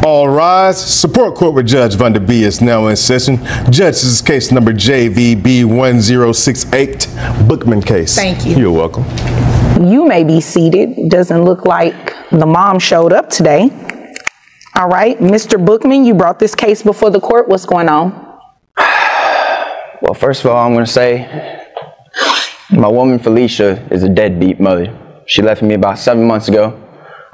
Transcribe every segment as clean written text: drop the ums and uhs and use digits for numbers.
All rise. Support court with Judge Van der Bee is now in session. Judge, this is case number JVB1068, Bookman case. Thank you. You're welcome. You may be seated. Doesn't look like the mom showed up today. All right, Mr. Bookman, you brought this case before the court. What's going on? Well, first of all, I'm going to say my woman Felicia is a deadbeat mother. She left me about 7 months ago.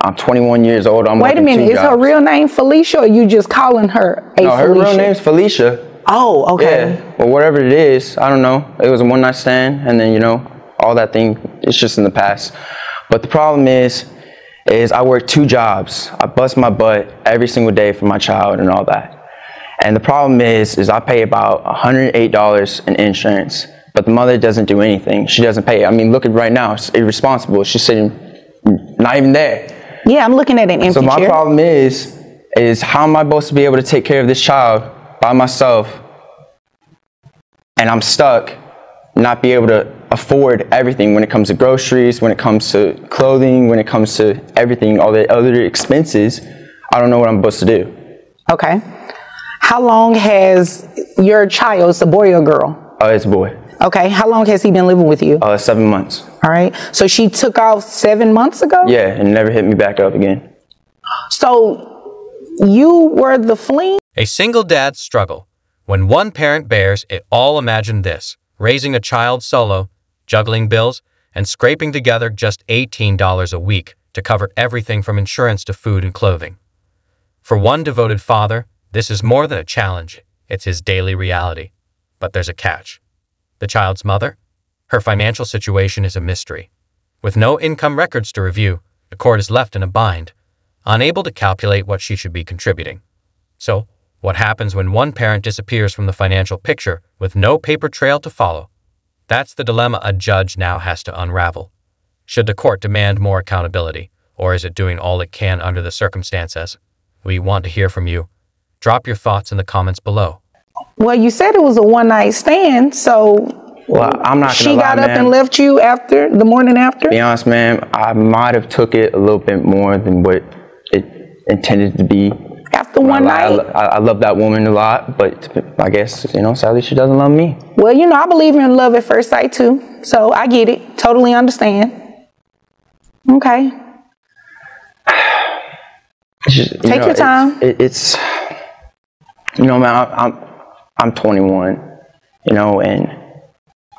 I'm 21 years old. Wait a minute, is her real name Felicia, or you just calling her a Felicia? No, her real name's Felicia. Oh, okay. Yeah, well, whatever it is, I don't know. It was a one-night stand, and then, you know, all that thing, it's just in the past. But the problem is I work 2 jobs. I bust my butt every single day for my child and all that. And the problem is I pay about $108 in insurance, but the mother doesn't do anything. She doesn't pay. I mean, look at right now. It's irresponsible. She's sitting not even there. Yeah, I'm looking at an empty chair. So my problem is how am I supposed to be able to take care of this child by myself, and I'm stuck, not be able to afford everything when it comes to groceries, when it comes to clothing, when it comes to everything, all the other expenses. I don't know what I'm supposed to do. Okay. How long has your child, it's a boy or girl? It's a boy. Okay. How long has he been living with you? 7 months. All right. So she took off 7 months ago? Yeah, and never hit me back up again. So you were the fling? A single dad's struggle. When one parent bears it all, imagine this: raising a child solo, juggling bills, and scraping together just $18 a week to cover everything from insurance to food and clothing. For one devoted father, this is more than a challenge, it's his daily reality. But there's a catch. The child's mother? Her financial situation is a mystery. With no income records to review, the court is left in a bind, unable to calculate what she should be contributing. So, what happens when one parent disappears from the financial picture with no paper trail to follow? That's the dilemma a judge now has to unravel. Should the court demand more accountability, or is it doing all it can under the circumstances? We want to hear from you. Drop your thoughts in the comments below. Well, you said it was a one-night stand, so well, I'm not gonna she lie, got up man. and left you after the morning after? To be honest, ma'am, I might have took it a little bit more than what it intended to be. After one night? I love that woman a lot, but I guess, you know, sadly she doesn't love me. Well, you know, I believe in love at first sight too, so I get it. Totally understand. Okay. Take your time. It's you know, man, I'm 21, you know, and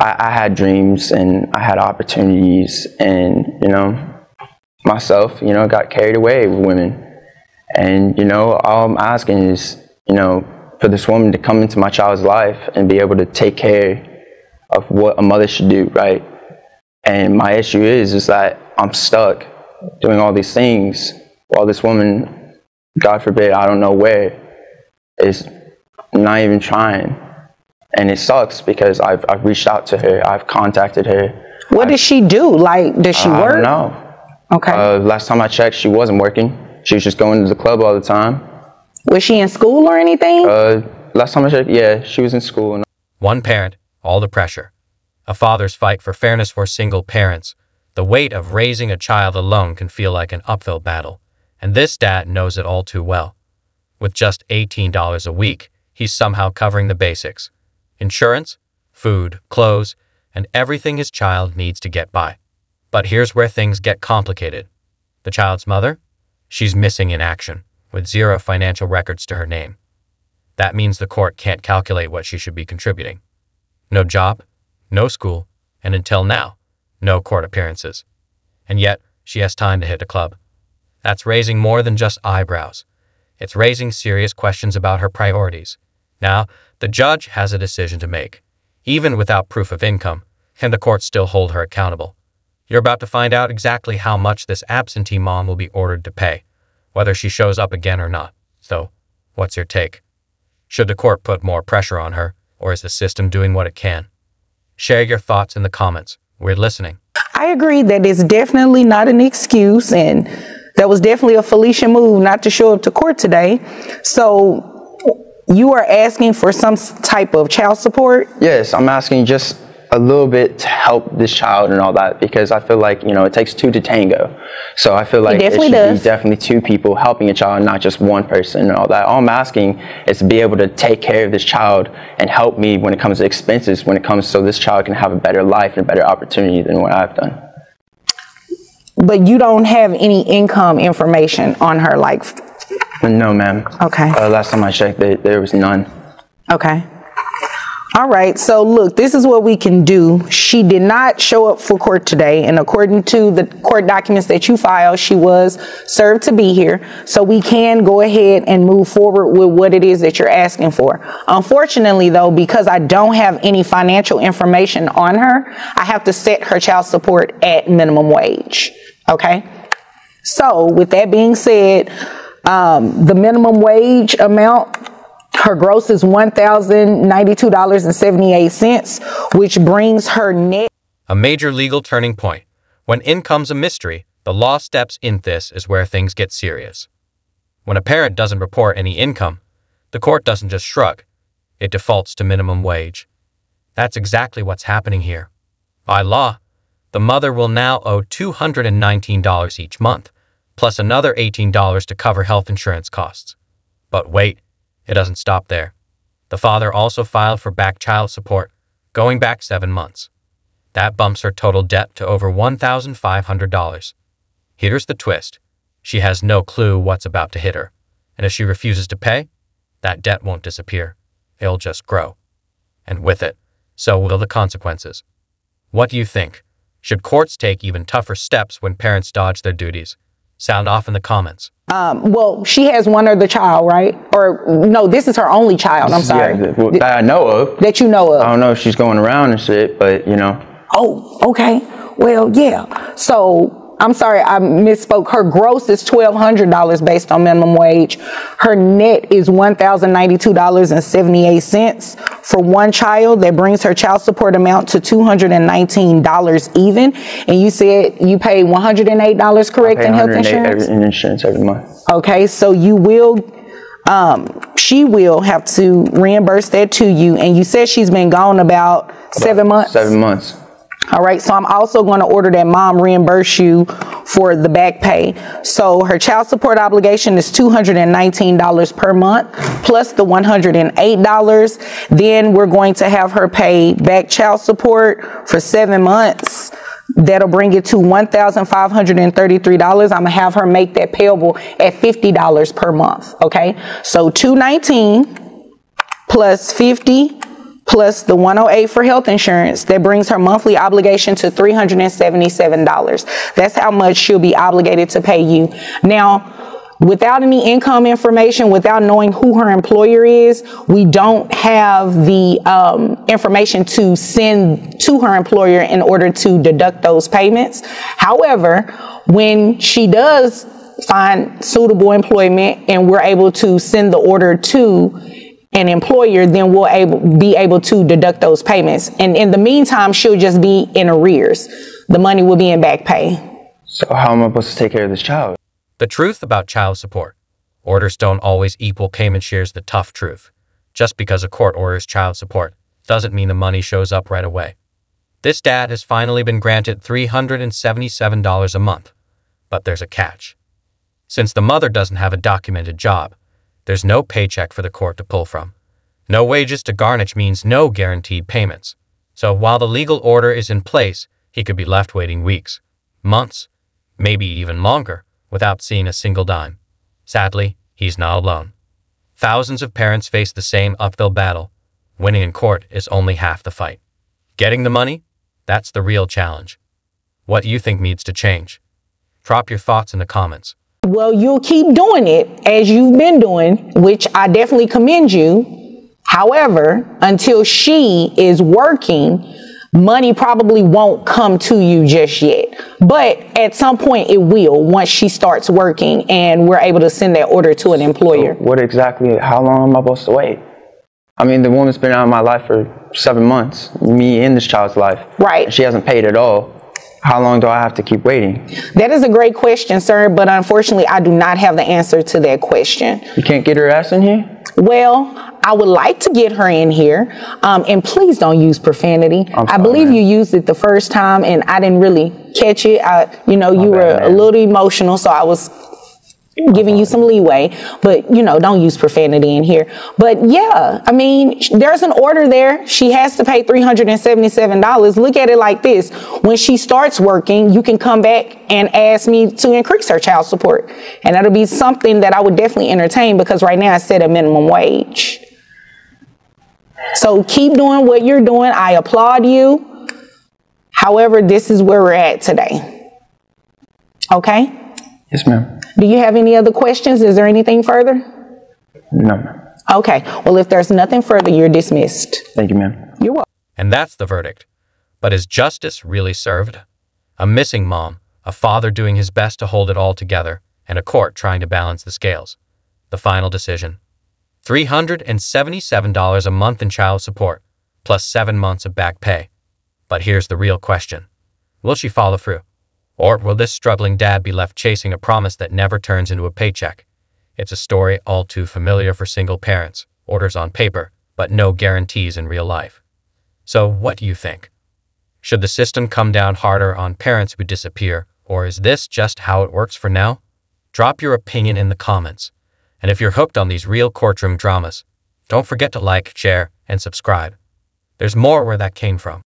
I had dreams and I had opportunities, and, you know, myself, you know, got carried away with women. And, you know, all I'm asking is, you know, for this woman to come into my child's life and be able to take care of what a mother should do, right? And my issue is that I'm stuck doing all these things while this woman, God forbid, I don't know where, is not even trying. And it sucks because I've reached out to her, I've contacted her. What does she do? Like, does she work? I don't know. Okay. Last time I checked, she wasn't working. She was just going to the club all the time. Was she in school or anything? Last time I checked, yeah, she was in school. One parent, all the pressure. A father's fight for fairness for single parents. The weight of raising a child alone can feel like an uphill battle, and this dad knows it all too well. With just $18 a week, he's somehow covering the basics: insurance, food, clothes, and everything his child needs to get by. But here's where things get complicated. The child's mother? She's missing in action, with 0 financial records to her name. That means the court can't calculate what she should be contributing. No job, no school, and until now, no court appearances. And yet, she has time to hit a club. That's raising more than just eyebrows. It's raising serious questions about her priorities. Now, the judge has a decision to make. Even without proof of income, can the court still hold her accountable? You're about to find out exactly how much this absentee mom will be ordered to pay, whether she shows up again or not. So, what's your take? Should the court put more pressure on her, or is the system doing what it can? Share your thoughts in the comments. We're listening. I agree that it's definitely not an excuse, and that was definitely a Felicia move not to show up to court today. So you are asking for some type of child support? Yes, I'm asking just a little bit to help this child and all that, because I feel like, you know, it takes two to tango. So I feel like it should be definitely two people helping a child, not just one person and all that. All I'm asking is to be able to take care of this child and help me when it comes to expenses, when it comes so this child can have a better life and a better opportunity than what I've done. But you don't have any income information on her, like? No, ma'am. Okay. Last time I checked, there was none. Okay. All right. So look, this is what we can do. She did not show up for court today, and according to the court documents that you filed, she was served to be here. So we can go ahead and move forward with what it is that you're asking for. Unfortunately, though, because I don't have any financial information on her, I have to set her child support at minimum wage. Okay. So with that being said, the minimum wage amount, her gross is $1,092.78, which brings her net. A major legal turning point. When income's a mystery, the law steps in. This is where things get serious. When a parent doesn't report any income, the court doesn't just shrug. It defaults to minimum wage. That's exactly what's happening here. By law, the mother will now owe $219 each month, plus another $18 to cover health insurance costs. But wait. It doesn't stop there. The father also filed for back child support, going back 7 months. That bumps her total debt to over $1,500. Here's the twist. She has no clue what's about to hit her, and if she refuses to pay, that debt won't disappear. It'll just grow. And with it, so will the consequences. What do you think? Should courts take even tougher steps when parents dodge their duties? Sound off in the comments. Well, she has one other child, right? Or no, this is her only child. I'm sorry. Yeah, that I know of. That you know of. I don't know if she's going around and shit, but you know. Oh, okay. Well, yeah. So I'm sorry, I misspoke. Her gross is $1,200 based on minimum wage. Her net is $1,092.78 for one child. That brings her child support amount to $219 even. And you said you pay $108, correct, in health insurance? In insurance every month. Okay, so you will, she will have to reimburse that to you. And you said she's been gone about 7 months? 7 months. All right, so I'm also going to order that mom reimburse you for the back pay. So her child support obligation is $219 per month plus the $108. Then we're going to have her pay back child support for 7 months. That'll bring it to $1,533. I'm gonna have her make that payable at $50 per month. Okay, so $219 plus $50 plus the $108 for health insurance. That brings her monthly obligation to $377. That's how much she'll be obligated to pay you. Now, without any income information, without knowing who her employer is, we don't have the information to send to her employer in order to deduct those payments. However, when she does find suitable employment and we're able to send the order to an employer, then we'll be able to deduct those payments. And in the meantime, she'll just be in arrears. The money will be in back pay. So how am I supposed to take care of this child? The truth about child support. Orders don't always equal payment. Here's the tough truth. Just because a court orders child support doesn't mean the money shows up right away. This dad has finally been granted $377 a month. But there's a catch. Since the mother doesn't have a documented job, there's no paycheck for the court to pull from. No wages to garnish means no guaranteed payments. So while the legal order is in place, he could be left waiting weeks, months, maybe even longer, without seeing a single dime. Sadly, he's not alone. Thousands of parents face the same uphill battle. Winning in court is only half the fight. Getting the money? That's the real challenge. What do you think needs to change? Drop your thoughts in the comments. Well, you'll keep doing it as you've been doing, which I definitely commend you. However, until she is working, money probably won't come to you just yet. But at some point it will, once she starts working and we're able to send that order to an employer. So how long am I supposed to wait? I mean, the woman's been out of my life for 7 months, me and this child's life. Right. And she hasn't paid at all. How long do I have to keep waiting? That is a great question, sir, but unfortunately, I do not have the answer to that question. You can't get her ass in here? Well, I would like to get her in here, and please don't use profanity. Sorry, I believe man. you used it the first time, and I didn't really catch it. You were a little emotional, so I was giving you some leeway, but don't use profanity in here. But yeah, I mean, there's an order there. She has to pay $377. Look at it like this. When she starts working, you can come back and ask me to increase her child support. And that'll be something that I would definitely entertain, because right now I set a minimum wage. So keep doing what you're doing. I applaud you. However, this is where we're at today. Okay? Yes, ma'am. Do you have any other questions? Is there anything further? No, ma'am. Okay. Well, if there's nothing further, you're dismissed. Thank you, ma'am. You're welcome. And that's the verdict. But is justice really served? A missing mom, a father doing his best to hold it all together, and a court trying to balance the scales. The final decision. $377 a month in child support, plus 7 months of back pay. But here's the real question. Will she follow through? Or will this struggling dad be left chasing a promise that never turns into a paycheck? It's a story all too familiar for single parents, orders on paper, but no guarantees in real life. So what do you think? Should the system come down harder on parents who disappear, or is this just how it works for now? Drop your opinion in the comments. And if you're hooked on these real courtroom dramas, don't forget to like, share, and subscribe. There's more where that came from.